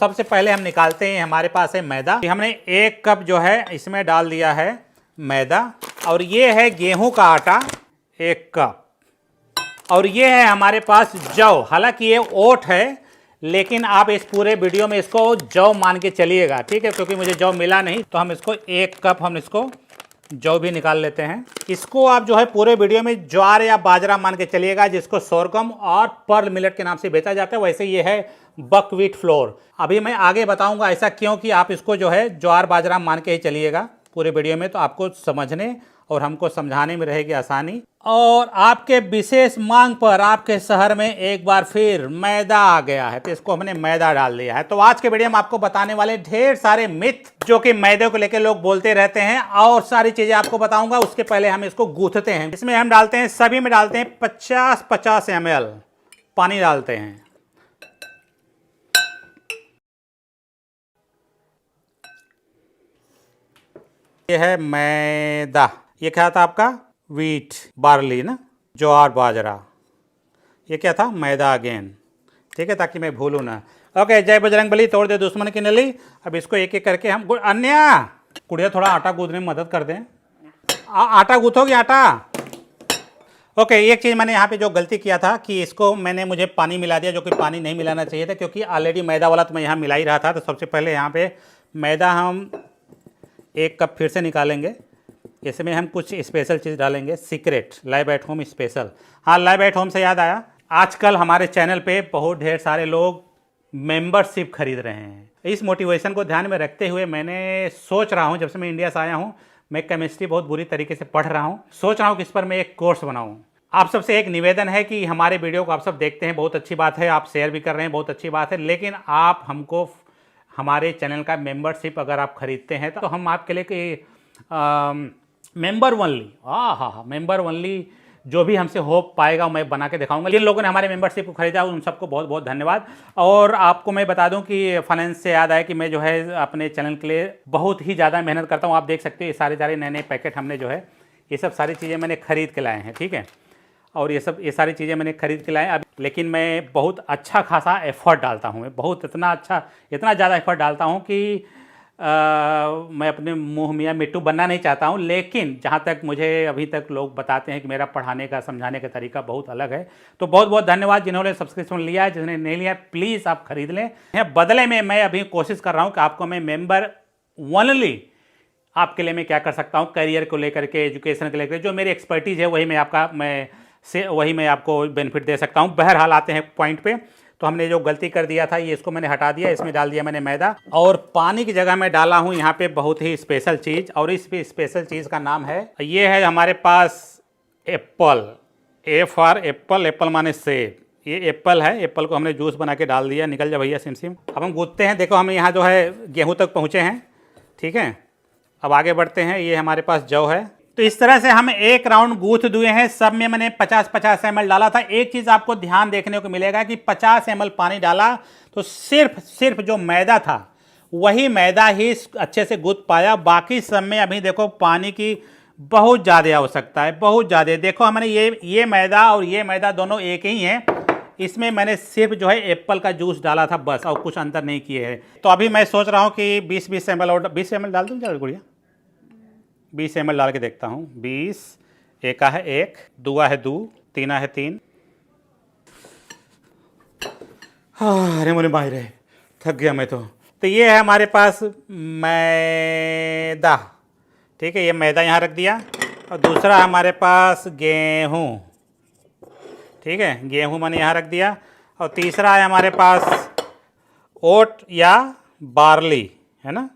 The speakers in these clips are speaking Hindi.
सबसे पहले हम निकालते हैं, हमारे पास है मैदा। हमने 1 कप जो है इसमें डाल दिया है मैदा, और ये है गेहूं का आटा 1 कप, और ये है हमारे पास जौ। हालांकि ये ओट है, लेकिन आप इस पूरे वीडियो में इसको जौ मान के चलिएगा, ठीक है, क्योंकि मुझे जौ मिला नहीं। तो हम इसको 1 कप हम इसको जौ भी निकाल लेते हैं। इसको आप जो है पूरे वीडियो में ज्वार या बाजरा मान के चलिएगा, जिसको सोरगम और पर्ल मिलेट के नाम से बेचा जाता है। वैसे ये है बकव्हीट फ्लोर। अभी मैं आगे बताऊंगा ऐसा क्यों, कि आप इसको जो है ज्वार बाजरा मान के ही चलिएगा पूरे वीडियो में, तो आपको समझने और हमको समझाने में रहेगी आसानी। और आपके विशेष मांग पर आपके शहर में एक बार फिर मैदा आ गया है, तो इसको हमने मैदा डाल दिया है। तो आज के वीडियो में आपको बताने वाले ढेर सारे मिथ जो कि मैदे को लेकर लोग बोलते रहते हैं, और सारी चीजें आपको बताऊंगा। उसके पहले हम इसको गूंथते हैं। इसमें हम डालते हैं, सभी में डालते हैं 50-50 ml पानी डालते हैं। ये है मैदा, ये क्या था आपका वीट बार्ली ना, ज्वार बाजरा, ये क्या था मैदा अगेन, ठीक है, ताकि मैं भूलूँ ना। ओके, जय बजरंगबली, तोड़ दे दुश्मन की नली। अब इसको एक एक करके हम अन्या कुड़िया थोड़ा आटा गूंथने में मदद कर दें। आटा गूंथोगे आटा। ओके, एक चीज़ मैंने यहाँ पे जो गलती किया था कि इसको मुझे पानी मिला दिया, जो कि पानी नहीं मिलाना चाहिए था, क्योंकि ऑलरेडी मैदा वाला तो मैं यहाँ मिला ही रहा था। तो सबसे पहले यहाँ पे मैदा हम 1 कप फिर से निकालेंगे। इसमें हम कुछ स्पेशल चीज़ डालेंगे, secret live at home special. हाँ, लाइव एट होम से याद आया, आजकल हमारे चैनल पे बहुत ढेर सारे लोग मेंबरशिप खरीद रहे हैं। इस मोटिवेशन को ध्यान में रखते हुए मैंने सोच रहा हूँ, जब से मैं इंडिया से आया हूँ, मैं केमिस्ट्री बहुत बुरी तरीके से पढ़ रहा हूँ, सोच रहा हूँ कि इस पर मैं एक कोर्स बनाऊँ। आप सबसे एक निवेदन है कि हमारे वीडियो को आप सब देखते हैं, बहुत अच्छी बात है, आप शेयर भी कर रहे हैं, बहुत अच्छी बात है, लेकिन आप हमको हमारे चैनल का मेंबरशिप अगर आप खरीदते हैं तो हम आपके लिए मेंबर ओनली, हाँ, मेंबर ओनली जो भी हमसे हो पाएगा मैं बना के दिखाऊंगा। जिन लोगों ने हमारे मेंबरशिप को खरीदा उन सबको बहुत बहुत धन्यवाद। और आपको मैं बता दूं कि फाइनेंस से याद आया कि मैं जो है अपने चैनल के लिए बहुत ही ज़्यादा मेहनत करता हूं। आप देख सकते हो ये सारे नए नए पैकेट हमने जो है ये सब सारी चीज़ें मैंने खरीद के लाए हैं, ठीक है, और ये सारी चीज़ें मैंने खरीद के लाए। अब लेकिन मैं बहुत अच्छा खासा एफर्ट डालता हूँ, मैं बहुत इतना ज़्यादा एफर्ट डालता हूँ कि मैं अपने मुँह मियाँ मिट्टू बनना नहीं चाहता हूँ। लेकिन जहाँ तक मुझे अभी तक लोग बताते हैं कि मेरा पढ़ाने का समझाने का तरीका बहुत अलग है। तो बहुत बहुत धन्यवाद जिन्होंने सब्सक्रिप्शन लिया है, जिन्होंने नहीं लिया प्लीज़ आप खरीद लें। बदले में मैं अभी कोशिश कर रहा हूँ कि आपको मैं मेंबर ओनली आपके लिए मैं क्या कर सकता हूँ, करियर को लेकर के, एजुकेशन को लेकर जो मेरी एक्सपर्टीज़ है वही मैं आपको बेनिफिट दे सकता हूँ। बहरहाल आते हैं पॉइंट पे। तो हमने जो गलती कर दिया था ये इसको मैंने हटा दिया, इसमें डाल दिया मैंने मैदा, और पानी की जगह मैं डाला हूँ यहाँ पे बहुत ही स्पेशल चीज़, और इस स्पेशल चीज़ का नाम है, ये है हमारे पास apple, A for apple, apple माने सेब। ये एप्पल है, एप्पल को हमने जूस बना के डाल दिया। निकल जा भैया सिम। अब हम गूंथते हैं। देखो हम यहाँ जो है गेहूँ तक पहुँचे हैं, ठीक है, अब आगे बढ़ते हैं। ये हमारे पास जौ है। तो इस तरह से हम 1 राउंड गूंथ दिए हैं। सब में मैंने 50-50 ml डाला था। एक चीज़ आपको ध्यान देखने को मिलेगा कि 50 ml पानी डाला तो सिर्फ जो मैदा था वही मैदा ही अच्छे से गूंथ पाया। बाकी सब में अभी देखो पानी की बहुत ज़्यादा आवश्यकता है, बहुत ज़्यादा। देखो हमने ये मैदा और ये मैदा दोनों एक ही हैं। इसमें मैंने सिर्फ जो है एप्पल का जूस डाला था बस, और कुछ अंतर नहीं किए हैं। तो अभी मैं सोच रहा हूँ कि 20 ml और 20 ml डाल दूँ क्या गुड़िया? 20 ml डाल के देखता हूँ। 20, एका है 1, दुआ है 2, तीना है 3। हाँ, अरे मोरे माहिर है, थक गया मैं तो ये है हमारे पास मैदा, ठीक है, ये मैदा यहाँ रख दिया। और दूसरा हमारे पास गेहूँ, ठीक है, गेहूँ मैंने यहाँ रख दिया। और तीसरा है हमारे पास ओट या बार्ली, है ना।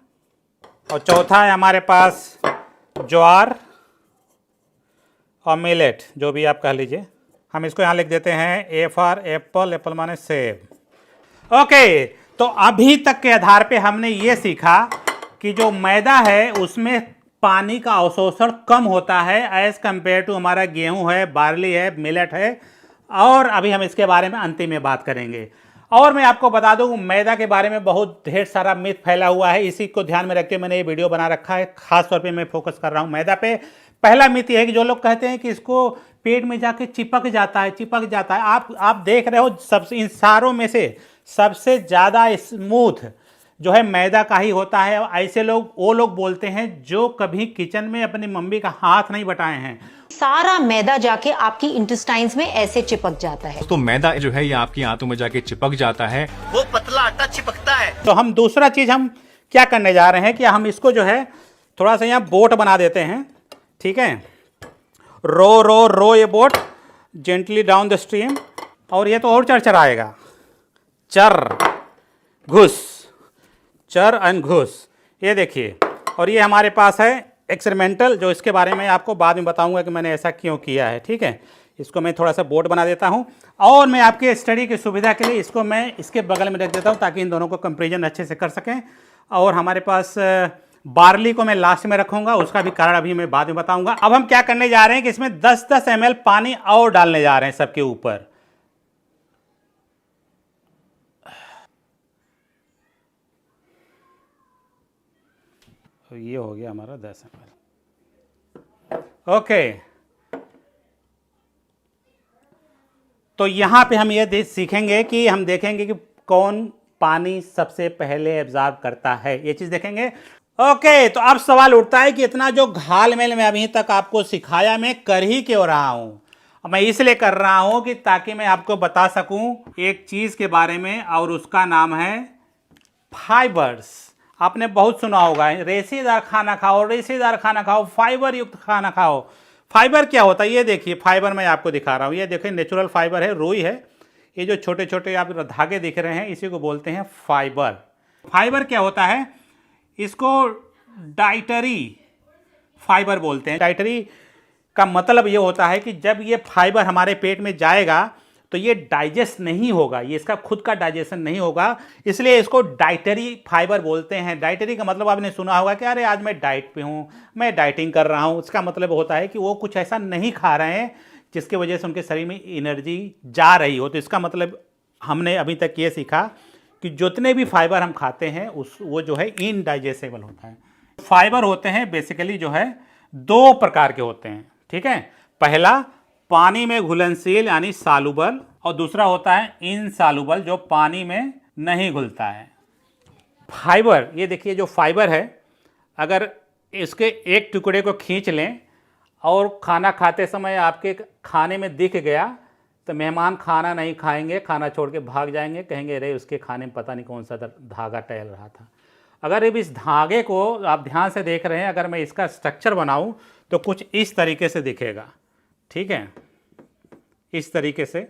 और चौथा है हमारे पास ज्वार और मिलेट, जो भी आप कह लीजिए। हम इसको यहाँ लिख देते हैं ए फॉर एप्पल, एप्पल माने सेब। ओके, तो अभी तक के आधार पे हमने ये सीखा कि जो मैदा है उसमें पानी का अवशोषण कम होता है एज कंपेयर टू हमारा गेहूं है, बार्ली है, मिलेट है। और अभी हम इसके बारे में अंतिम में बात करेंगे। और मैं आपको बता दूं मैदा के बारे में बहुत ढेर सारा मिथ फैला हुआ है। इसी को ध्यान में रखते हुए मैंने ये वीडियो बना रखा है। खास तौर पे मैं फोकस कर रहा हूं मैदा पे। पहला मिथ ये है कि जो लोग कहते हैं कि इसको पेट में जाके चिपक जाता है। आप देख रहे हो, सबसे इन सारों में से सबसे ज़्यादा स्मूथ जो है मैदा का ही होता है। ऐसे लोग वो लोग बोलते हैं जो कभी किचन में अपनी मम्मी का हाथ नहीं बटाए हैं। सारा मैदा जाके आपकी इंटेस्टाइन्स में ऐसे चिपक जाता है। तो मैदा जो है ये आपकी आंतों में जाके चिपक जाता है, वो पतला आटा चिपकता है। तो हम दूसरा चीज़ हम क्या करने जा रहे हैं कि हम इसको जो है थोड़ा सा यहाँ बोट बना देते हैं। ठीक है, रो रो रो ये boat gently down the stream, और ये तो और चरचराएगा। चर घुस, चर एंड घुस, ये देखिए। और ये हमारे पास है एक्सपेरिमेंटल, जो इसके बारे में आपको बाद में बताऊंगा कि मैंने ऐसा क्यों किया है। ठीक है, इसको मैं थोड़ा सा बोर्ड बना देता हूं, और मैं आपके स्टडी की सुविधा के लिए इसको मैं इसके बगल में रख देता हूं ताकि इन दोनों को कंपेरिजन अच्छे से कर सकें। और हमारे पास बार्ली को मैं लास्ट में रखूंगा, उसका भी कारण अभी मैं बाद में बताऊंगा। अब हम क्या करने जा रहे हैं कि इसमें 10-10 ml पानी और डालने जा रहे हैं सबके ऊपर। तो ये हो गया हमारा 10 ml। ओके, तो यहां पे हम ये सीखेंगे कि हम देखेंगे कि कौन पानी सबसे पहले एब्जॉर्ब करता है, ये चीज देखेंगे। ओके, तो अब सवाल उठता है कि इतना जो घाल-मेल में अभी तक आपको सिखाया मैं कर ही क्यों रहा हूं। मैं इसलिए कर रहा हूं कि ताकि मैं आपको बता सकूं एक चीज के बारे में, और उसका नाम है फाइबर्स। आपने बहुत सुना होगा, रेशेदार खाना खाओ, रेशेदार खाना खाओ, फाइबर युक्त खाना खाओ। फाइबर क्या होता है ये देखिए, फाइबर मैं आपको दिखा रहा हूँ। ये देखिए नेचुरल फाइबर है, रुई है। ये जो छोटे छोटे आप धागे दिख रहे हैं इसी को बोलते हैं फाइबर। फाइबर क्या होता है, इसको डाइटरी फाइबर बोलते हैं। डाइटरी का मतलब ये होता है कि जब ये फाइबर हमारे पेट में जाएगा तो ये डाइजेस्ट नहीं होगा, ये इसका खुद का डाइजेशन नहीं होगा, इसलिए इसको डाइटरी फाइबर बोलते हैं। डाइटरी का मतलब आपने सुना होगा कि अरे आज मैं डाइट पे हूँ, मैं डाइटिंग कर रहा हूँ। इसका मतलब होता है कि वो कुछ ऐसा नहीं खा रहे हैं जिसकी वजह से उनके शरीर में एनर्जी जा रही हो। तो इसका मतलब हमने अभी तक ये सीखा कि जितने भी फाइबर हम खाते हैं वो जो है इनडाइजेस्टेबल होता है। फाइबर होते हैं बेसिकली जो है 2 प्रकार के होते हैं। ठीक है, पहला पानी में घुलनशील यानी सालुबल, और दूसरा होता है इनसालुबल जो पानी में नहीं घुलता है। फाइबर, ये देखिए जो फाइबर है, अगर इसके एक टुकड़े को खींच लें और खाना खाते समय आपके खाने में दिख गया तो मेहमान खाना नहीं खाएंगे, खाना छोड़ के भाग जाएंगे, कहेंगे अरे उसके खाने में पता नहीं कौन सा धागा टहल रहा था। अगर अब इस धागे को आप ध्यान से देख रहे हैं, अगर मैं इसका स्ट्रक्चर बनाऊं तो कुछ इस तरीके से दिखेगा। ठीक है, इस तरीके से।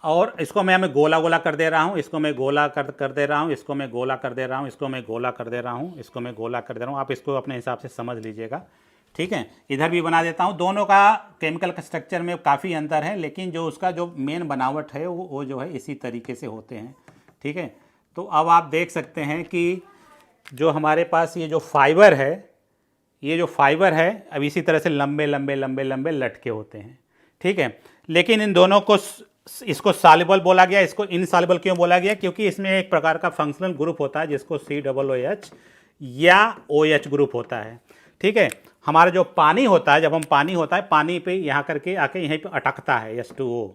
और इसको मैं गोला गोला कर दे रहा हूँ, इसको मैं गोला कर दे रहा हूँ, इसको मैं गोला कर दे रहा हूँ, इसको मैं गोला कर दे रहा हूँ, इसको मैं गोला कर दे रहा हूँ। आप इसको अपने हिसाब से समझ लीजिएगा। ठीक है, इधर भी बना देता हूँ। दोनों का केमिकल का स्ट्रक्चर में काफ़ी अंतर है, लेकिन जो उसका जो मेन बनावट है वो जो है इसी तरीके से होते हैं। ठीक है, तो अब आप देख सकते हैं कि जो हमारे पास ये जो फाइबर है, ये जो फाइबर है अब इसी तरह से लंबे लंबे लंबे लंबे लटके होते हैं। ठीक है, लेकिन इन दोनों को, इसको सॉल्युबल बोला गया, इसको इनसॉल्युबल क्यों बोला गया, क्योंकि इसमें एक प्रकार का फंक्शनल ग्रुप होता है जिसको COOH या OH ग्रुप होता है। ठीक है, हमारा जो पानी होता है, जब हम पानी होता है, पानी पे यहाँ करके आके यहीं पे अटकता है H2O।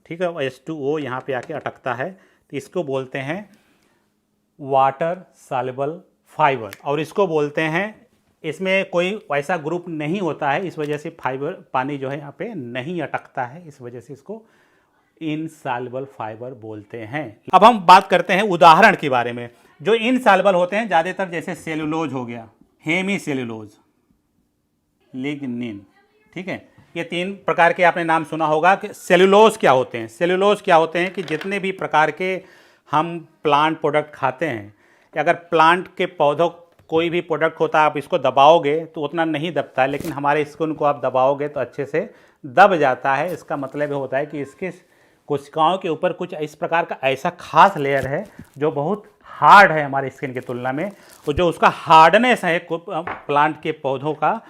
ठीक है, H2O यहाँ पे आके अटकता है, तो इसको बोलते हैं वाटर सॉल्युबल फाइबर। और इसको बोलते हैं, इसमें कोई वैसा ग्रुप नहीं होता है, इस वजह से फाइबर पानी जो है यहाँ पे नहीं अटकता है, इस वजह से इसको इनसॉल्युबल फाइबर बोलते हैं। अब हम बात करते हैं उदाहरण के बारे में। जो इनसॉल्युबल होते हैं ज़्यादातर, जैसे सेलुलोज हो गया, हेमी सेलुलोज, लिग्निन। ठीक है, ये 3 प्रकार के आपने नाम सुना होगा। कि सेलुलोज क्या होते हैं, सेलुलोज क्या होते हैं कि जितने भी प्रकार के हम प्लांट प्रोडक्ट खाते हैं, अगर प्लांट के पौधों कोई भी प्रोडक्ट होता है, आप इसको दबाओगे तो उतना नहीं दबता है, लेकिन हमारे स्किन को आप दबाओगे तो अच्छे से दब जाता है। इसका मतलब होता है कि इसके कोशिकाओं के ऊपर कुछ इस प्रकार का ऐसा खास लेयर है जो बहुत हार्ड है हमारे स्किन की तुलना में, और जो उसका हार्डनेस है प्लांट के पौधों का,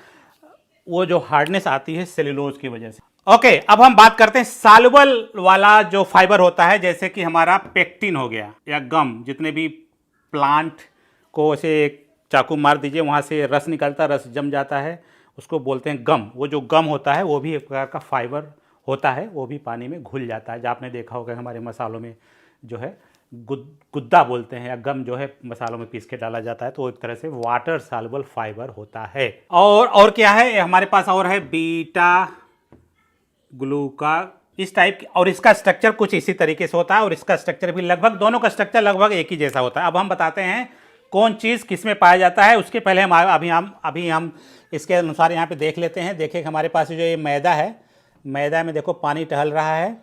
वो जो हार्डनेस आती है सेलुलोज की वजह से। ओके, अब हम बात करते हैं सॉल्युबल वाला जो फाइबर होता है, जैसे कि हमारा पेक्टिन हो गया या गम। जितने भी प्लांट को ऐसे चाकू मार दीजिए, वहाँ से रस निकलता, रस जम जाता है, उसको बोलते हैं गम। वो जो गम होता है वो भी एक प्रकार का फाइबर होता है, वो भी पानी में घुल जाता है। जो आपने देखा होगा हमारे मसालों में जो है गुद्दा बोलते हैं, या गम जो है मसालों में पीस के डाला जाता है, तो एक तरह से वाटर सॉल्युबल फाइबर होता है। और क्या है हमारे पास, और है बीटा ग्लूका, इस टाइप की, और इसका स्ट्रक्चर कुछ इसी तरीके से होता है, और इसका स्ट्रक्चर भी लगभग, दोनों का स्ट्रक्चर लगभग एक ही जैसा होता है। अब हम बताते हैं कौन चीज़ किस में पाया जाता है। उसके पहले हम अभी हम इसके अनुसार यहाँ पे देख लेते हैं। देखिए हमारे पास जो ये मैदा है, मैदा में देखो पानी टहल रहा है,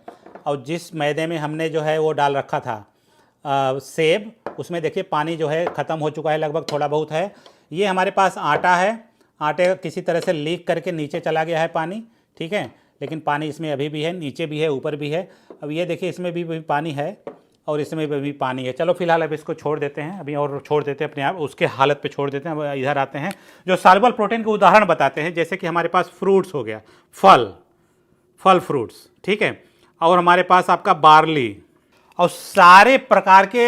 और जिस मैदे में हमने जो है वो डाल रखा था सेब, उसमें देखिए पानी जो है ख़त्म हो चुका है, लगभग थोड़ा बहुत है। ये हमारे पास आटा है, आटे किसी तरह से लीक करके नीचे चला गया है पानी, ठीक है, लेकिन पानी इसमें अभी भी है, नीचे भी है, ऊपर भी है। अब ये देखिए इसमें भी पानी है, और इसमें भी पानी है। चलो फिलहाल अब इसको छोड़ देते हैं, अभी और छोड़ देते हैं अपने आप, उसके हालत पे छोड़ देते हैं। अब इधर आते हैं, जो सॉल्युबल प्रोटीन के उदाहरण बताते हैं, जैसे कि हमारे पास फ्रूट्स हो गया, फल फ्रूट्स, ठीक है, और हमारे पास आपका बार्ली, और सारे प्रकार के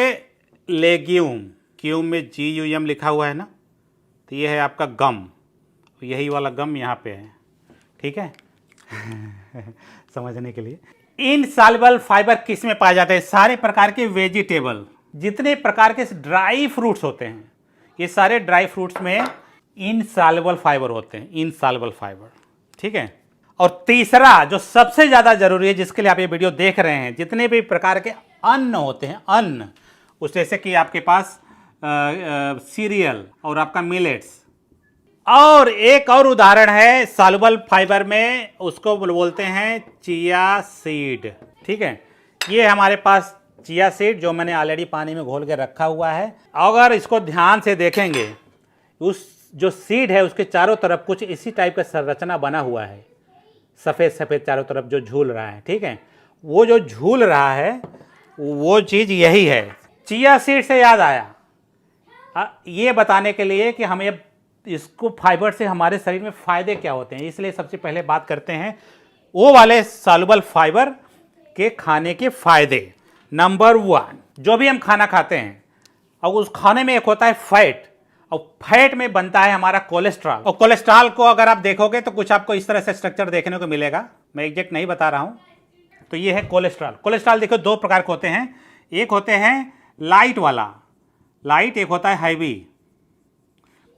लेग्यूम, क्यूम में GUM लिखा हुआ है ना, तो ये है आपका गम, यही वाला गम यहाँ पे है, ठीक है समझने के लिए। इनसॉल्युबल फाइबर किस में पाए जाते हैं? सारे प्रकार के वेजिटेबल, जितने प्रकार के ड्राई फ्रूट्स होते हैं, ये सारे ड्राई फ्रूट्स में इनसॉल्युबल फाइबर होते हैं, इनसॉल्युबल फाइबर, ठीक है। और तीसरा जो सबसे ज़्यादा जरूरी है, जिसके लिए आप ये वीडियो देख रहे हैं, जितने भी प्रकार के अन्न होते हैं, अन्न, उस जैसे कि आपके पास सीरियल और आपका मिलेट्स, और एक और उदाहरण है सॉल्युबल फाइबर में, उसको बोलते हैं चिया सीड, ठीक है। ये हमारे पास चिया सीड जो मैंने ऑलरेडी पानी में घोल के रखा हुआ है। अगर इसको ध्यान से देखेंगे, उस जो सीड है उसके चारों तरफ कुछ इसी टाइप का संरचना बना हुआ है, सफ़ेद सफ़ेद चारों तरफ जो झूल रहा है, ठीक है। वो जो झूल रहा है वो चीज़ यही है। चिया सीड से याद आया ये बताने के लिए कि हमें इसको फाइबर से हमारे शरीर में फ़ायदे क्या होते हैं, इसलिए सबसे पहले बात करते हैं वो वाले सॉल्युबल फाइबर के खाने के फ़ायदे। नंबर 1, जो भी हम खाना खाते हैं, और उस खाने में एक होता है फैट, और फैट में बनता है हमारा कोलेस्ट्रॉल। और कोलेस्ट्रॉल को अगर आप देखोगे तो कुछ आपको इस तरह से स्ट्रक्चर देखने को मिलेगा, मैं एग्जैक्ट नहीं बता रहा हूँ। तो ये है कोलेस्ट्रॉल। कोलेस्ट्रॉल देखो दो प्रकार के होते हैं, एक होते हैं लाइट वाला, लाइट, एक होता है हैवी,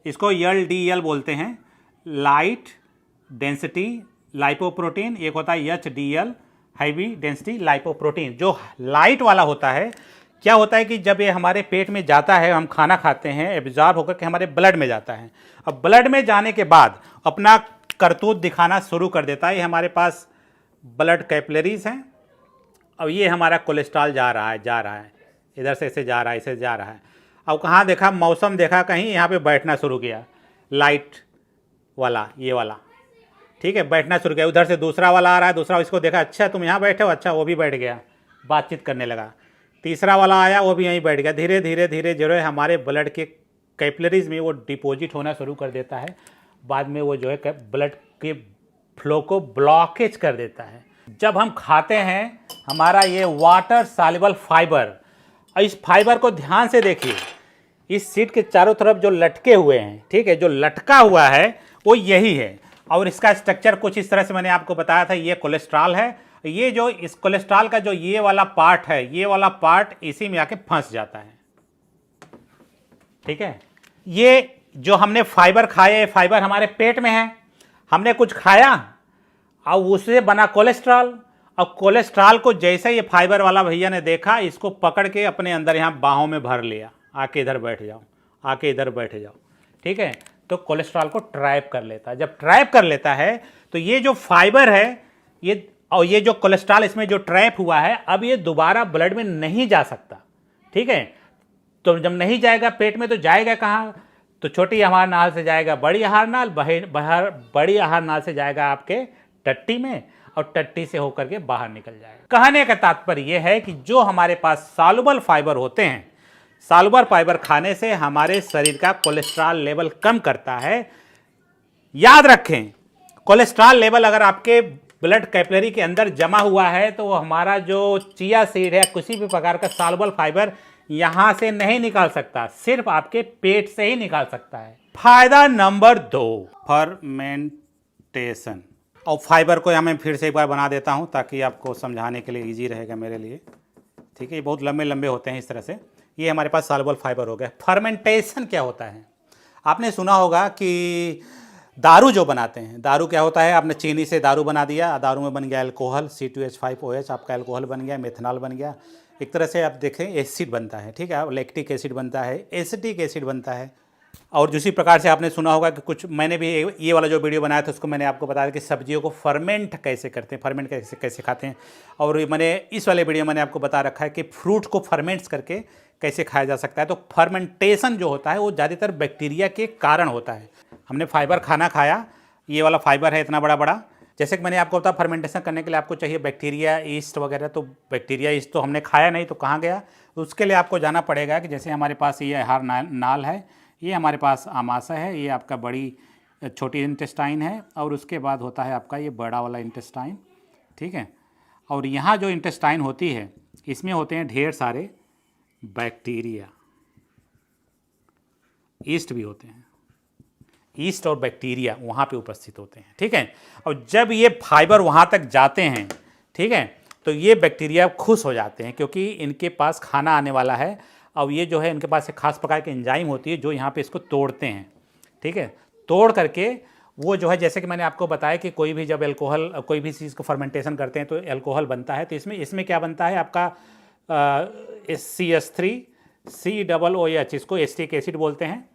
इसको LDL बोलते हैं, लाइट डेंसिटी लाइपोप्रोटीन। एक होता है HDL, हैवी डेंसिटी लाइपोप्रोटीन। जो लाइट वाला होता है, क्या होता है कि जब ये हमारे पेट में जाता है, हम खाना खाते हैं, एब्जॉर्ब होकर के हमारे ब्लड में जाता है। अब ब्लड में जाने के बाद अपना करतूत दिखाना शुरू कर देता है। ये हमारे पास ब्लड कैपिलरीज हैं, अब ये हमारा कोलेस्ट्रॉल जा रहा है, इधर से ऐसे जा रहा है, इसे जा रहा है। अब कहाँ देखा, मौसम देखा कहीं, यहाँ पे बैठना शुरू किया, लाइट वाला, ये वाला, ठीक है, बैठना शुरू किया। उधर से दूसरा वाला आ रहा है, दूसरा, इसको देखा, अच्छा तुम यहाँ बैठे हो, अच्छा, वो भी बैठ गया, बातचीत करने लगा। तीसरा वाला आया, वो भी यहीं बैठ गया। धीरे धीरे धीरे जो है हमारे ब्लड के कैपिलरीज में वो डिपॉजिट होना शुरू कर देता है। बाद में वो जो है ब्लड के फ्लो को ब्लॉकेज कर देता है। जब हम खाते हैं, हमारा ये वाटर सॉल्युबल फाइबर, इस फाइबर को ध्यान से देखिए, इस सीट के चारों तरफ जो लटके हुए हैं, ठीक है, जो लटका हुआ है वो यही है, और इसका स्ट्रक्चर कुछ इस तरह से मैंने आपको बताया था। ये कोलेस्ट्रॉल है, ये जो इस कोलेस्ट्रॉल का जो ये वाला पार्ट है, ये वाला पार्ट इसी में आके फंस जाता है, ठीक है। ये जो हमने फाइबर खाए, फाइबर हमारे पेट में है, हमने कुछ खाया और उससे बना कोलेस्ट्रॉल। अब कोलेस्ट्रॉल को जैसे ये फाइबर वाला भैया ने देखा, इसको पकड़ के अपने अंदर यहाँ बाहों में भर लिया, आके इधर बैठ जाओ, आके इधर बैठ जाओ, ठीक है। तो कोलेस्ट्रॉल को ट्रैप कर लेता है। जब ट्रैप कर लेता है तो ये जो फाइबर है, ये और ये जो कोलेस्ट्रॉल इसमें जो ट्रैप हुआ है, अब ये दोबारा ब्लड में नहीं जा सकता, ठीक है। तो जब नहीं जाएगा पेट में, तो जाएगा कहाँ? तो छोटी आहार नाल से जाएगा बड़ी आहार नाल, बड़ी आहार नाल से जाएगा आपके टट्टी में, और टट्टी से होकर के बाहर निकल जाएगा। कहने का तात्पर्य यह है कि जो हमारे पास सॉल्युबल फाइबर होते हैं, सॉल्युबल फाइबर खाने से हमारे शरीर का कोलेस्ट्रॉल लेवल कम करता है। याद रखें, कोलेस्ट्रॉल लेवल अगर आपके ब्लड कैपिलरी के अंदर जमा हुआ है, तो वो हमारा जो चिया सीड है, किसी भी प्रकार का सॉल्युबल फाइबर यहां से नहीं निकाल सकता, सिर्फ आपके पेट से ही निकाल सकता है। फायदा नंबर 2, फर्मेंटेशन। और फाइबर को यहाँ मैं फिर से एक बार बना देता हूँ ताकि आपको समझाने के लिए इजी रहेगा मेरे लिए, ठीक है, ये बहुत लंबे लंबे होते हैं इस तरह से। ये हमारे पास सॉल्युबल फाइबर हो गया। फर्मेंटेशन क्या होता है? आपने सुना होगा कि दारू जो बनाते हैं, दारू क्या होता है, आपने चीनी से दारू बना दिया, दारू में बन गया अल्कोहल C2H5OH, आपका अल्कोहल बन गया, मेथनॉल बन गया। एक तरह से आप देखें एसिड बनता है, ठीक है, लैक्टिक एसिड बनता है, एसिटिक एसिड बनता है। और दूसरी प्रकार से आपने सुना होगा कि कुछ, मैंने भी ये वाला जो वीडियो बनाया था उसको मैंने आपको बताया कि सब्जियों को फर्मेंट कैसे करते हैं, फर्मेंट कैसे कैसे खाते हैं। और मैंने इस वाले वीडियो मैंने आपको बता रखा है कि फ्रूट को फर्मेंट्स करके कैसे खाया जा सकता है। तो फर्मेंटेशन जो होता है वो ज़्यादातर बैक्टीरिया के कारण होता है। हमने फाइबर खाना खाया, ये वाला फाइबर है इतना बड़ा बड़ा। जैसे कि मैंने आपको बताया फर्मेंटेशन करने के लिए आपको चाहिए बैक्टीरिया, ईस्ट वगैरह। तो बैक्टीरिया ईस्ट तो हमने खाया नहीं, तो कहाँ गया? उसके लिए आपको जाना पड़ेगा कि जैसे हमारे पास ये आहार नाल है, ये हमारे पास आमाशय है, ये आपका बड़ी छोटी इंटेस्टाइन है, और उसके बाद होता है आपका ये बड़ा वाला इंटेस्टाइन, ठीक है। और यहाँ जो इंटेस्टाइन होती है इसमें होते हैं ढेर सारे बैक्टीरिया, ईस्ट भी होते हैं, ईस्ट और बैक्टीरिया वहाँ पे उपस्थित होते हैं, ठीक है। और जब ये फाइबर वहाँ तक जाते हैं, ठीक है, तो ये बैक्टीरिया खुश हो जाते हैं क्योंकि इनके पास खाना आने वाला है। और ये जो है इनके पास एक खास प्रकार की एंजाइम होती है जो यहाँ पे इसको तोड़ते हैं, ठीक है। तोड़ करके वो जो है, जैसे कि मैंने आपको बताया कि कोई भी जब अल्कोहल, कोई भी चीज़ को फर्मेंटेशन करते हैं तो अल्कोहल बनता है। तो इसमें क्या बनता है आपका CH3COOH, इसको एसिटिक एसिड बोलते हैं।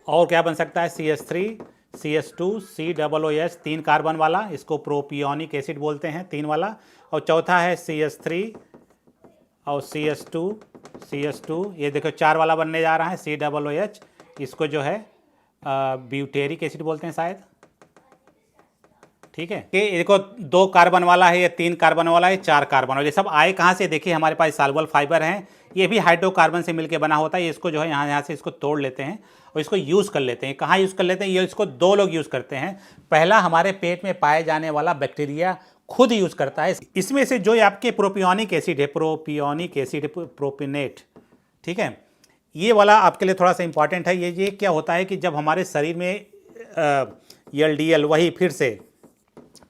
और क्या बन सकता है CH3CH2COOH, 3 कार्बन वाला, इसको प्रोपियोनिक एसिड बोलते हैं, 3 वाला। और चौथा है CH3 और CH2, ये देखो 4 वाला बनने जा रहा है COOH, इसको जो है ब्यूटेरिक एसिड बोलते हैं शायद, ठीक है। कि देखो 2 कार्बन वाला है, ये 3 कार्बन वाला है, 4 कार्बन वाला, ये सब आए कहाँ से? देखिए हमारे पास सॉल्युबल फाइबर हैं, ये भी हाइड्रोकार्बन से मिलकर बना होता है। इसको जो है यहाँ से इसको तोड़ लेते हैं और इसको यूज़ कर लेते हैं। कहाँ यूज़ कर लेते हैं? ये इसको 2 लोग यूज़ करते हैं। पहला हमारे पेट में पाए जाने वाला बैक्टीरिया खुद यूज़ करता है। इसमें से जो आपके प्रोपियोनिक एसिड है, प्रोपियोनिक एसिड, प्रोपिनेट, ठीक है, ये वाला आपके लिए थोड़ा सा इंपॉर्टेंट है। ये क्या होता है कि जब हमारे शरीर में LDL, वही फिर से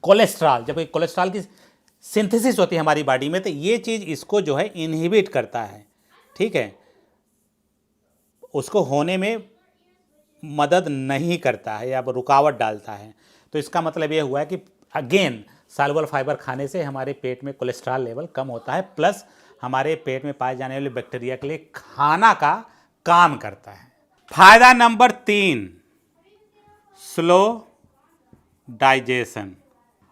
कोलेस्ट्रॉल, जब कोलेस्ट्रॉल की सिंथेसिस होती है हमारी बॉडी में, तो ये चीज़ इसको जो है इनहिबिट करता है, ठीक है, उसको होने में मदद नहीं करता है या रुकावट डालता है। तो इसका मतलब ये हुआ है कि अगेन सॉल्युबल फाइबर खाने से हमारे पेट में कोलेस्ट्रॉल लेवल कम होता है, प्लस हमारे पेट में पाए जाने वाले बैक्टीरिया के लिए खाना का काम करता है। फायदा नंबर 3, स्लो डाइजेशन।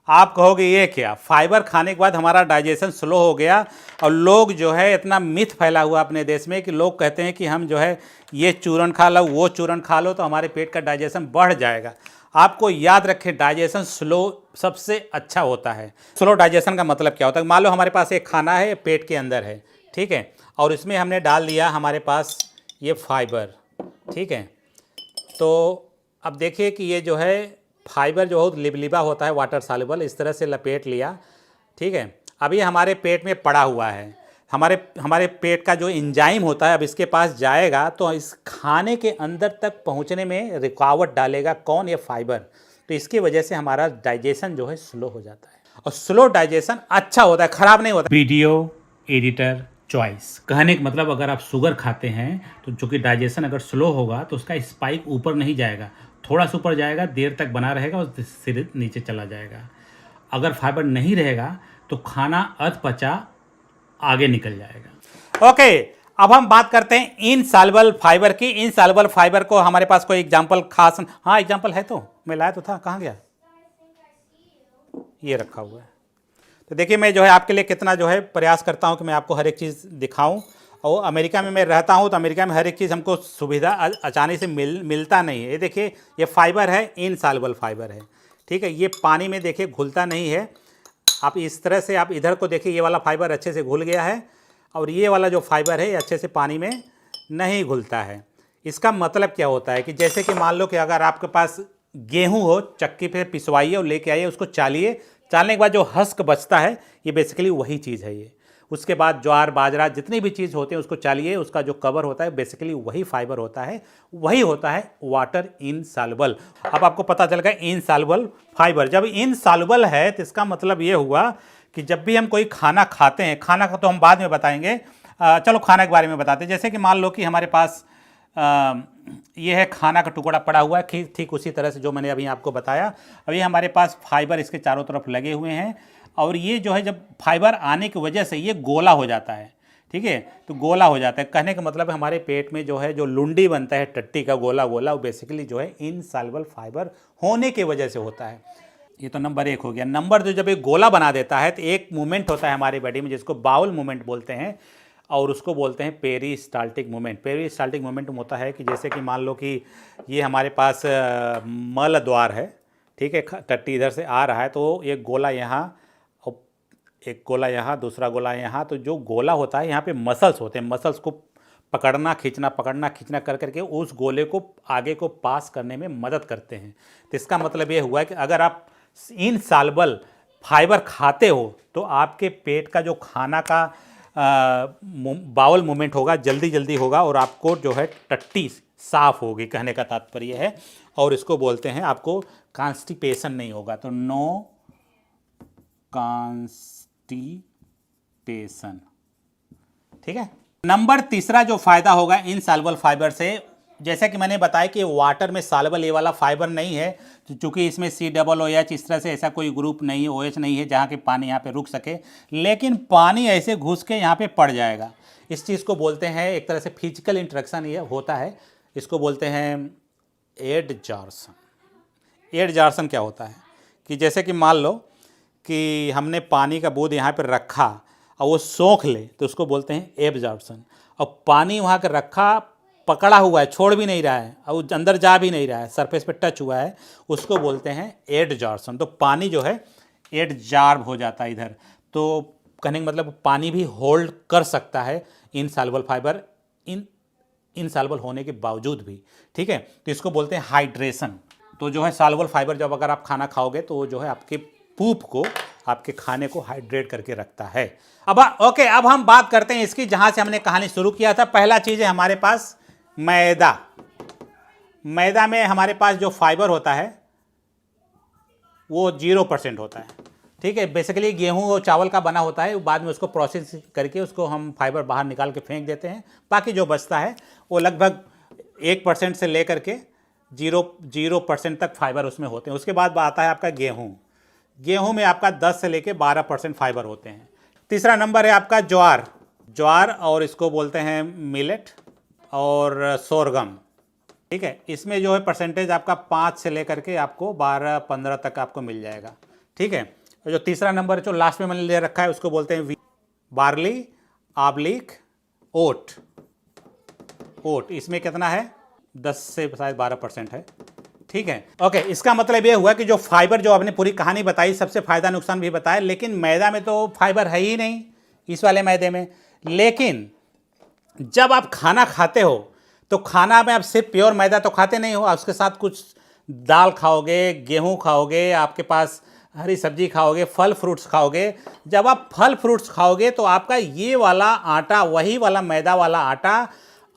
आप कहोगे ये क्या? फाइबर खाने के बाद हमारा डाइजेशन स्लो हो गया। और लोग जो है इतना मिथ फैला हुआ अपने देश में कि लोग कहते हैं कि हम जो है ये चूरन खा लो, वो चूरन खा लो तो हमारे पेट का डाइजेशन बढ़ जाएगा। आपको याद रखें, डाइजेशन स्लो सबसे अच्छा होता है। स्लो डाइजेशन का मतलब क्या होता है? मान लो हमारे पास एक खाना है, पेट के अंदर है, ठीक है, और इसमें हमने डाल दिया हमारे पास ये फाइबर, ठीक है। तो अब देखिए कि ये जो है फाइबर जो बहुत लिबलिबा होता है, वाटर सॉल्युबल, इस तरह से लपेट लिया, ठीक है। अब ये हमारे पेट में पड़ा हुआ है, हमारे पेट का जो एंजाइम होता है अब इसके पास जाएगा तो इस खाने के अंदर तक पहुंचने में रुकावट डालेगा। कौन? ये फाइबर। तो इसकी वजह से हमारा डाइजेशन जो है स्लो हो जाता है। और स्लो डाइजेशन अच्छा होता है, खराब नहीं होता। वीडियो एडिटर चॉइस, कहने का मतलब अगर आप शुगर खाते हैं तो चूँकि डाइजेशन अगर स्लो होगा तो उसका स्पाइक ऊपर नहीं जाएगा, थोड़ा सा ऊपर जाएगा, देर तक बना रहेगा और फिर नीचे चला जाएगा। अगर फाइबर नहीं रहेगा तो खाना अधपचा आगे निकल जाएगा। ओके, अब हम बात करते हैं इनसॉल्युबल फाइबर की। इनसॉल्युबल फाइबर को हमारे पास कोई एग्जांपल खास, हाँ एग्जांपल है, तो मैं लाया तो था, कहाँ गया? ये रखा हुआ है। तो देखिए मैं जो है आपके लिए कितना जो है प्रयास करता हूँ कि मैं आपको हर एक चीज़ दिखाऊं। और अमेरिका में मैं रहता हूँ तो अमेरिका में हर एक चीज़ हमको सुविधा अचानक से मिलता नहीं है। ये देखिए ये फाइबर है, इनसॉल्युबल फाइबर है, ठीक है। ये पानी में देखिए घुलता नहीं है। आप इस तरह से आप इधर को देखिए, ये वाला फाइबर अच्छे से घुल गया है और ये वाला जो फाइबर है ये अच्छे से पानी में नहीं घुलता है। इसका मतलब क्या होता है कि जैसे कि मान लो कि अगर आपके पास गेहूं हो, चक्की पे पिसवाइए और लेके आइए, उसको चालिए, चालने के बाद जो हस्क बचता है ये बेसिकली वही चीज़ है ये। उसके बाद ज्वार बाजरा जितनी भी चीज़ होते हैं उसको चालिए, उसका जो कवर होता है बेसिकली वही फाइबर होता है, वही होता है वाटर इनसॉल्युबल। अब आपको पता चल गया इनसॉल्युबल फाइबर। जब इनसॉल्युबल है तो इसका मतलब ये हुआ कि जब भी हम कोई खाना खाते हैं, खाना का तो हम बाद में बताएंगे, चलो खाना के बारे में बताते हैं। जैसे कि मान लो कि हमारे पास ये है खाना का टुकड़ा पड़ा हुआ है, ठीक उसी तरह से जो मैंने अभी आपको बताया। अभी हमारे पास फाइबर इसके चारों तरफ लगे हुए हैं, और ये जो है जब फाइबर आने की वजह से ये गोला हो जाता है, ठीक है। तो गोला हो जाता है, कहने का मतलब है हमारे पेट में जो है जो लुंडी बनता है टट्टी का गोला गोला, वो बेसिकली जो है इनसॉल्युबल फाइबर होने की वजह से होता है। ये तो नंबर 1 हो गया। नंबर 2, जब एक गोला बना देता है तो एक मूवमेंट होता है हमारी बॉडी में जिसको बाउल मूवमेंट बोलते हैं, और उसको बोलते हैं पेरिस्टाल्टिक मूवमेंट। पेरिस्टाल्टिक मूवमेंट होता है कि जैसे कि मान लो कि ये हमारे पास मल द्वार है, ठीक है, टट्टी इधर से आ रहा है, तो एक गोला यहाँ, एक गोला यहाँ, दूसरा गोला यहाँ, तो जो गोला होता है यहाँ पे मसल्स होते हैं, मसल्स को पकड़ना खींचना कर करके उस गोले को आगे को पास करने में मदद करते हैं। तो इसका मतलब ये हुआ है कि अगर आप इनसॉल्युबल फाइबर खाते हो तो आपके पेट का जो खाना का बाउल मूवमेंट होगा जल्दी जल्दी होगा, और आपको जो है टट्टी साफ होगी, कहने का तात्पर्य है। और इसको बोलते हैं आपको कॉन्स्टिपेशन नहीं होगा, तो नो कॉन्स्टिपेशन, ठीक है। नंबर 3 जो फायदा होगा इनसॉल्युबल फाइबर से, जैसा कि मैंने बताया कि वाटर में सॉल्युबल ये वाला फाइबर नहीं है, तो चूंकि इसमें COOH इस तरह से ऐसा कोई ग्रुप नहीं है, OH नहीं है जहाँ के पानी यहाँ पे रुक सके, लेकिन पानी ऐसे घुस के यहाँ पे पड़ जाएगा। इस चीज़ को बोलते हैं, एक तरह से फिजिकल इंटरेक्शन ये होता है, इसको बोलते हैं एडजॉर्सन। एडजॉर्सन क्या होता है कि जैसे कि मान लो कि हमने पानी का बूंद यहाँ पर रखा और वो सोख ले, तो उसको बोलते हैं एब्जॉर्प्शन। और पानी वहाँ का रखा पकड़ा हुआ है, छोड़ भी नहीं रहा है और अंदर जा भी नहीं रहा है, सरफेस पे टच हुआ है, उसको बोलते हैं एडजॉर्प्शन। तो पानी जो है एडजॉर्ब हो जाता है इधर, तो कहने का मतलब पानी भी होल्ड कर सकता है इनसॉल्युबल फाइबर, इनसॉल्युबल होने के बावजूद भी, ठीक है। तो इसको बोलते हैं हाइड्रेशन। तो जो है सॉल्युबल फाइबर जब अगर आप खाना खाओगे तो वो जो है आपके पूप को, आपके खाने को हाइड्रेट करके रखता है। अब ओके, अब हम बात करते हैं इसकी जहां से हमने कहानी शुरू किया था। पहला चीज़ है हमारे पास मैदा। मैदा में हमारे पास जो फाइबर होता है वो 0% होता है, ठीक है। बेसिकली गेहूं और चावल का बना होता है, बाद में उसको प्रोसेस करके उसको हम फाइबर बाहर निकाल के फेंक देते हैं। बाकी जो बचता है वो लगभग 1% से लेकर के 0% तक फाइबर उसमें होते हैं। उसके बाद आता है आपका गेहूँ। गेहूं में आपका 10 से लेके 12% फाइबर होते हैं। तीसरा नंबर है आपका ज्वार। ज्वार और इसको बोलते हैं मिलेट और सोरगम, ठीक है। इसमें जो है परसेंटेज आपका 5 से लेकर के आपको 12-15 तक आपको मिल जाएगा, ठीक है। और जो तीसरा नंबर जो लास्ट में मैंने ले रखा है उसको बोलते हैं बार्ली, आबलीक, ओट। ओट इसमें कितना है, 10 से शायद 12% है, ठीक है। ओके, इसका मतलब ये हुआ कि जो फाइबर, जो आपने पूरी कहानी बताई, सबसे फायदा नुकसान भी बताया, लेकिन मैदा में तो फाइबर है ही नहीं इस वाले मैदे में। लेकिन जब आप खाना खाते हो तो खाना में आप सिर्फ प्योर मैदा तो खाते नहीं हो, आप उसके साथ कुछ दाल खाओगे, गेहूं खाओगे, आपके पास हरी सब्जी खाओगे, फल फ्रूट्स खाओगे। जब आप फल फ्रूट्स खाओगे तो आपका ये वाला आटा, वही वाला मैदा वाला आटा,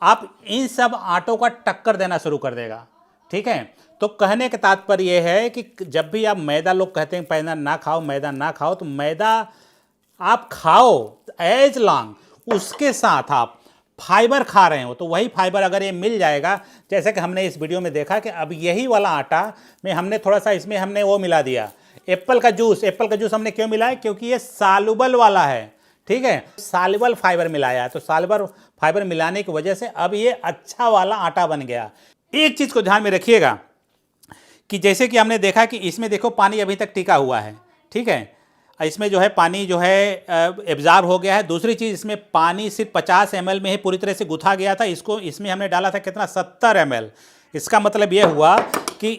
आप इन सब आटों का टक्कर देना शुरू कर देगा, ठीक है। तो कहने का तात्पर्य यह है कि जब भी आप मैदा, लोग कहते हैं मैदा ना खाओ, मैदा ना खाओ, तो मैदा आप खाओ एज लॉन्ग उसके साथ आप फाइबर खा रहे हो, तो वही फाइबर अगर ये मिल जाएगा, जैसे कि हमने इस वीडियो में देखा कि अब यही वाला आटा में हमने थोड़ा सा इसमें हमने वो मिला दिया, एप्पल का जूस। एप्पल का जूस हमने क्यों मिलाया, क्योंकि ये सॉल्युबल वाला है, ठीक है, सॉल्युबल फाइबर मिलाया है। तो सॉल्युबल फाइबर मिलाने की वजह से अब ये अच्छा वाला आटा बन गया। एक चीज़ को ध्यान में रखिएगा कि जैसे कि हमने देखा कि इसमें देखो पानी अभी तक टिका हुआ है, ठीक है, इसमें जो है पानी जो है एब्जॉर्ब हो गया है। दूसरी चीज़, इसमें पानी सिर्फ 50 ml में ही पूरी तरह से गुथा गया था, इसको इसमें हमने डाला था कितना, 70 ml। इसका मतलब ये हुआ कि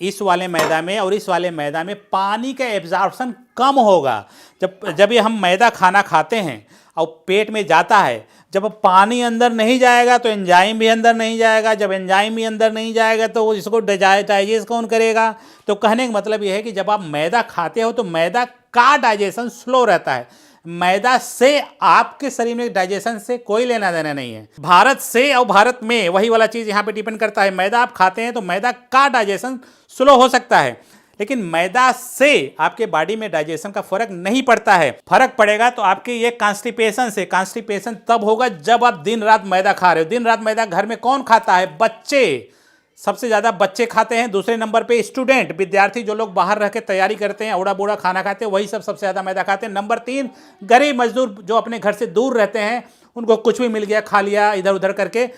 इस वाले मैदा में और इस वाले मैदा में पानी का एब्जॉर्प्शन कम होगा। जब ये हम मैदा खाना खाते हैं और पेट में जाता है, जब पानी अंदर नहीं जाएगा तो एंजाइम भी अंदर नहीं जाएगा, जब एंजाइम भी अंदर नहीं जाएगा तो इसको डाइजेस्ट कौन करेगा। तो कहने का मतलब यह है कि जब आप मैदा खाते हो तो मैदा का डाइजेशन स्लो रहता है। मैदा से आपके शरीर में डाइजेशन से कोई लेना देना नहीं है। भारत से और भारत में वही वाला चीज़ यहाँ पे डिपेंड करता है। मैदा आप खाते हैं तो मैदा का डाइजेशन स्लो हो सकता है, लेकिन मैदा से आपके बॉडी में डाइजेशन का फर्क नहीं पड़ता है। फर्क पड़ेगा तो आपके ये कॉन्स्टिपेशन से। कॉन्स्टिपेशन तब होगा जब आप दिन रात मैदा खा रहे हो। दिन रात मैदा घर में कौन खाता है? बच्चे, सबसे ज़्यादा बच्चे खाते हैं। दूसरे नंबर पे स्टूडेंट, विद्यार्थी, जो लोग बाहर रह के तैयारी करते हैं, औड़ा बूढ़ा खाना खाते हैं, वही सब सबसे ज़्यादा मैदा खाते हैं। नंबर 3, गरीब मजदूर जो अपने घर से दूर रहते हैं, उनको कुछ भी मिल गया खा लिया इधर उधर करके,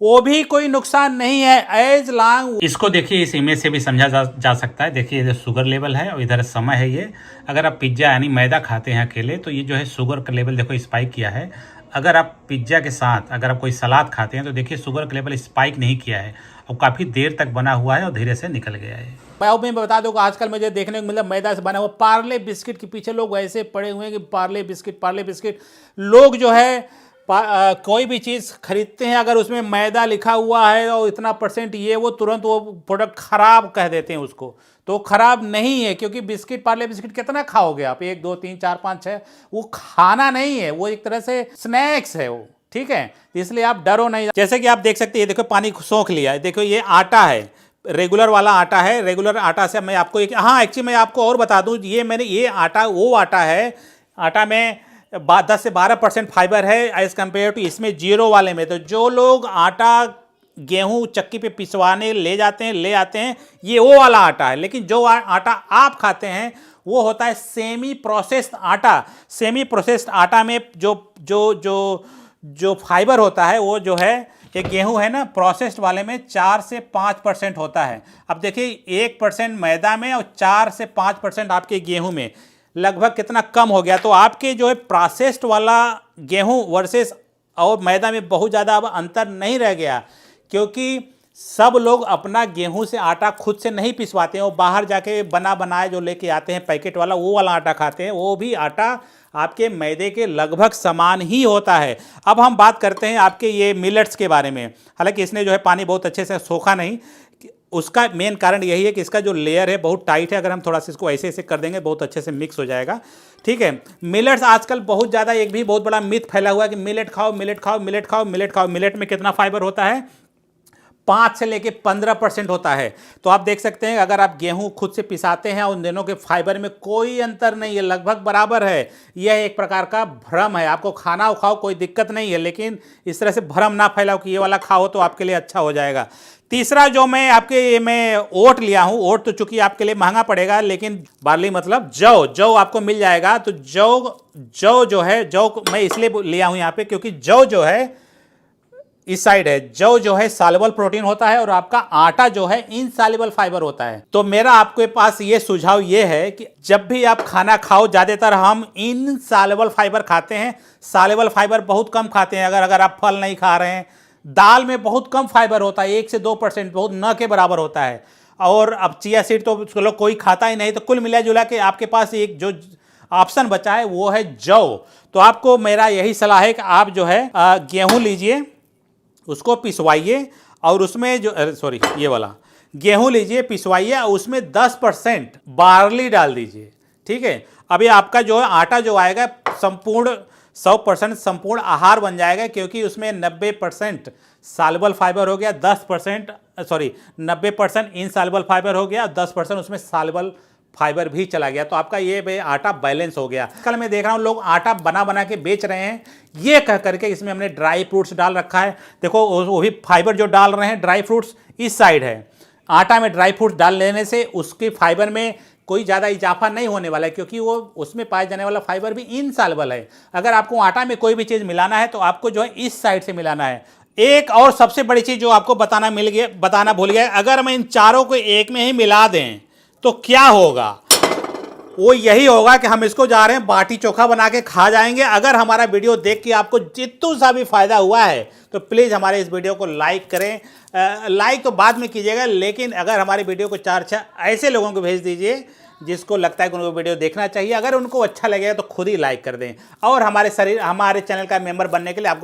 वो भी कोई नुकसान नहीं है एज लॉन्ग। इसको देखिए, इस इमेज से भी समझा जा सकता है। देखिए इधर शुगर लेवल है और इधर समय है। ये अगर आप पिज्ज़ा यानी मैदा खाते हैं अकेले तो ये जो है शुगर का लेवल देखो स्पाइक किया है। अगर आप पिज्ज़ा के साथ अगर आप कोई सलाद खाते हैं तो देखिए शुगर का लेवल स्पाइक नहीं किया है और काफ़ी देर तक बना हुआ है और धीरे से निकल गया है। मैं बता दूँ आजकल मुझे देखने को मिला मैदा से बना हुआ पार्ले बिस्किट के पीछे लोग ऐसे पड़े हुए हैं कि पार्ले बिस्किट। लोग जो है कोई भी चीज़ खरीदते हैं, अगर उसमें मैदा लिखा हुआ है और इतना % ये वो, तुरंत वो प्रोडक्ट खराब कह देते हैं उसको। तो खराब नहीं है, क्योंकि बिस्किट, पार्ले बिस्किट कितना खाओगे आप? 1 2 3 4 5 6, वो खाना नहीं है, वो एक तरह से स्नैक्स है वो, ठीक है। इसलिए आप डरो नहीं। जैसे कि आप देख सकते हैं, देखो पानी सोख लिया है। देखो ये आटा है, रेगुलर वाला आटा है। रेगुलर आटा से मैं आपको एक्चुअली मैं आपको और बता दूं, ये आटा वो आटा है, आटा में 10 से 12% फाइबर है एज कम्पेयर टू इसमें 0 वाले में। तो जो लोग आटा गेहूं चक्की पे पिसवाने ले आते हैं, ये वो वाला आटा है। लेकिन जो आटा आप खाते हैं वो होता है सेमी प्रोसेस्ड आटा। सेमी प्रोसेस्ड आटा में जो फाइबर होता है वो जो है, ये गेहूं है ना, प्रोसेस्ड वाले में 4 से 5% होता है। अब देखिए 1% मैदा में और 4 से 5% आपके गेहूं में, लगभग कितना कम हो गया। तो आपके जो है प्रोसेस्ड वाला गेहूं वर्सेस और मैदा में बहुत ज़्यादा अब अंतर नहीं रह गया, क्योंकि सब लोग अपना गेहूं से आटा खुद से नहीं पिसवाते हैं। वो बाहर जाके बना बनाए जो लेके आते हैं पैकेट वाला, वो वाला आटा खाते हैं। वो भी आटा आपके मैदे के लगभग समान ही होता है। अब हम बात करते हैं आपके ये मिलेट्स के बारे में। हालांकि इसने जो है पानी बहुत अच्छे से सोखा नहीं, उसका मेन कारण यही है कि इसका जो लेयर है बहुत टाइट है। अगर हम थोड़ा सा इसको ऐसे ऐसे कर देंगे बहुत अच्छे से मिक्स हो जाएगा, ठीक है। मिलेट्स आजकल बहुत ज़्यादा, एक भी बहुत बड़ा मिथ फैला हुआ है कि मिलेट खाओ। मिलेट में कितना फाइबर होता है? 5 से लेके 15% होता है। तो आप देख सकते हैं अगर आप गेहूं खुद से पिसाते हैं, उन दोनों के फाइबर में कोई अंतर नहीं है, लगभग बराबर है। यह एक प्रकार का भ्रम है। आपको खाना खाओ, कोई दिक्कत नहीं है, लेकिन इस तरह से भ्रम ना फैलाओ कि ये वाला खाओ तो आपके लिए अच्छा हो जाएगा। तीसरा जो मैं ओट लिया हूँ, ओट तो चूंकि आपके लिए महंगा पड़ेगा, लेकिन बार्ली मतलब जौ आपको मिल जाएगा। तो जौ जो है, जौ मैं इसलिए लिया हूँ यहाँ पे क्योंकि जौ जो है इस साइड है। जौ जो है सॉल्युबल प्रोटीन होता है और आपका आटा जो है इनसॉल्युबल फाइबर होता है। तो मेरा आपके पास ये सुझाव ये है कि जब भी आप खाना खाओ, ज्यादातर हम इनसॉल्युबल फाइबर खाते हैं, सॉल्युबल फाइबर बहुत कम खाते हैं। अगर आप फल नहीं खा रहे हैं, दाल में बहुत कम फाइबर होता है, 1 से 2%, बहुत न के बराबर होता है। और अब चिया सीड तो चलो कोई खाता ही नहीं। तो कुल मिला जुला के आपके पास एक जो ऑप्शन बचा है वो है जौ। तो आपको मेरा यही सलाह है कि आप जो है गेहूं लीजिए, उसको पिसवाइए और उसमें ये वाला गेहूं लीजिए, पिसवाइए और उसमें 10% बार्ली डाल दीजिए, ठीक है। अभी आपका जो है आटा जो आएगा संपूर्ण 100% संपूर्ण आहार बन जाएगा, क्योंकि उसमें 90% सॉल्युबल फाइबर हो गया, 90% इनसॉल्युबल फाइबर हो गया, 10% उसमें सॉल्युबल फाइबर भी चला गया। तो आपका ये आटा बैलेंस हो गया। कल मैं देख रहा हूँ लोग आटा बना के बेच रहे हैं, ये कह करके इसमें हमने ड्राई फ्रूट्स डाल रखा है। देखो वो भी फाइबर जो डाल रहे हैं ड्राई फ्रूट्स इस साइड है। आटा में ड्राई फ्रूट्स डाल लेने से उसके फाइबर में कोई ज़्यादा इजाफा नहीं होने वाला है, क्योंकि वो उसमें पाया जाने वाला फाइबर भी इनसॉल्युबल है। अगर आपको आटा में कोई भी चीज़ मिलाना है तो आपको जो है इस साइड से मिलाना है। एक और सबसे बड़ी चीज़ जो आपको बताना भूल गया, अगर मैं इन चारों को एक में ही मिला दें तो क्या होगा? वो यही होगा कि हम इसको जा रहे हैं बाटी चोखा बना के खा जाएंगे। अगर हमारा वीडियो देख के आपको जितना सा भी फायदा हुआ है तो प्लीज़ हमारे इस वीडियो को लाइक करें। लाइक तो बाद में कीजिएगा, लेकिन अगर हमारे वीडियो को 4 ऐसे लोगों को भेज दीजिए जिसको लगता है कि उनको वीडियो देखना चाहिए। अगर उनको अच्छा लगेगा तो खुद ही लाइक कर दें। और हमारे चैनल का मेंबर बनने के लिए आपको